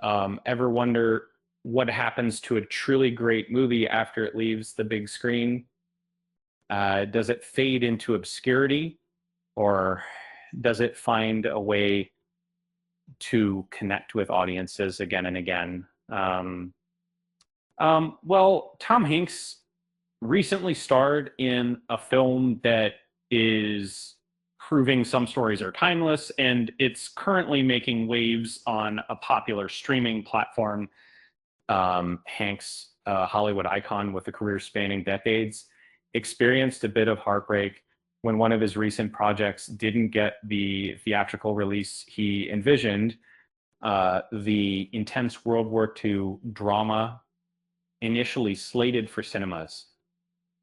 Ever wonder what happens to a truly great movie after it leaves the big screen? Does it fade into obscurity, or does it find a way to connect with audiences again and again? Well, Tom Hanks recently starred in a film that is proving some stories are timeless, and it's currently making waves on a popular streaming platform. Hanks, a Hollywood icon with a career spanning decades, experienced a bit of heartbreak when one of his recent projects didn't get the theatrical release he envisioned. The intense World War II drama, initially slated for cinemas,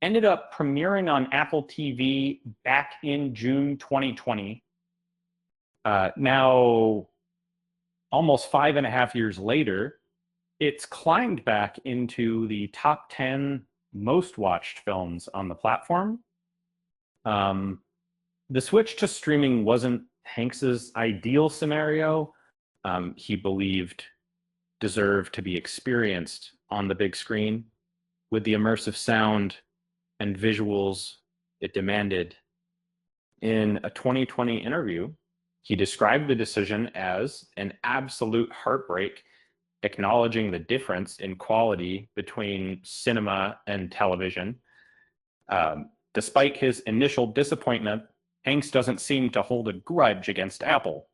ended up premiering on Apple TV back in June 2020. Now, almost 5.5 years later, it's climbed back into the top 10 most watched films on the platform. The switch to streaming wasn't Hanks's ideal scenario. He believed deserved to be experienced on the big screen with the immersive sound and visuals it demanded. In a 2020 interview, he described the decision as an absolute heartbreak, acknowledging the difference in quality between cinema and television. Despite his initial disappointment, Hanks doesn't seem to hold a grudge against Apple.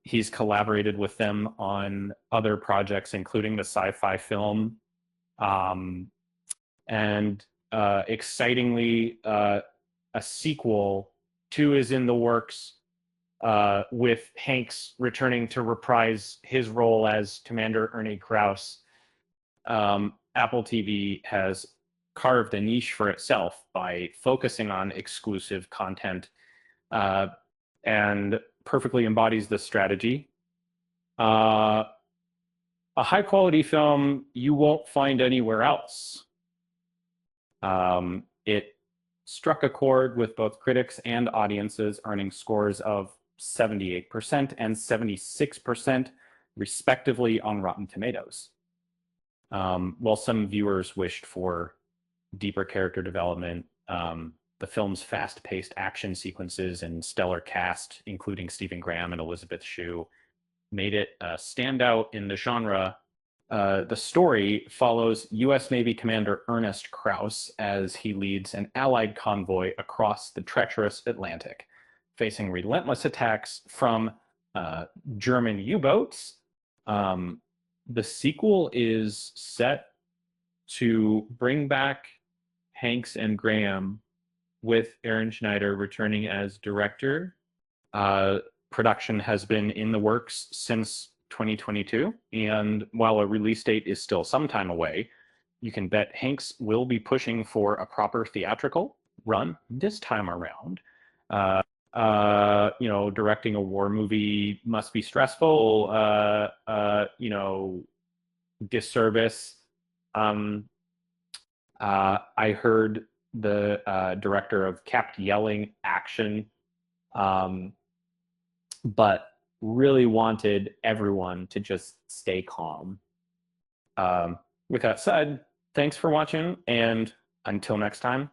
He's collaborated with them on other projects, including the sci-fi film, and excitingly, a sequel to is in the works, with Hanks returning to reprise his role as Commander Ernie Krause. Apple TV has carved a niche for itself by focusing on exclusive content, and perfectly embodies this strategy. A high quality film you won't find anywhere else. It struck a chord with both critics and audiences, earning scores of 78% and 76%, respectively, on Rotten Tomatoes. While some viewers wished for deeper character development, the film's fast-paced action sequences and stellar cast, including Stephen Graham and Elizabeth Shue, made it stand out in the genre. The story follows U.S. Navy Commander Ernest Krause as he leads an Allied convoy across the treacherous Atlantic, facing relentless attacks from German U-boats. The sequel is set to bring back Hanks and Graham, with Aaron Schneider returning as director. Production has been in the works since 2022, and while a release date is still some time away, you can bet Hanks will be pushing for a proper theatrical run this time around. Directing a war movie must be stressful, disservice. I heard the director of kept yelling action, but really wanted everyone to just stay calm. With that said, thanks for watching, and until next time,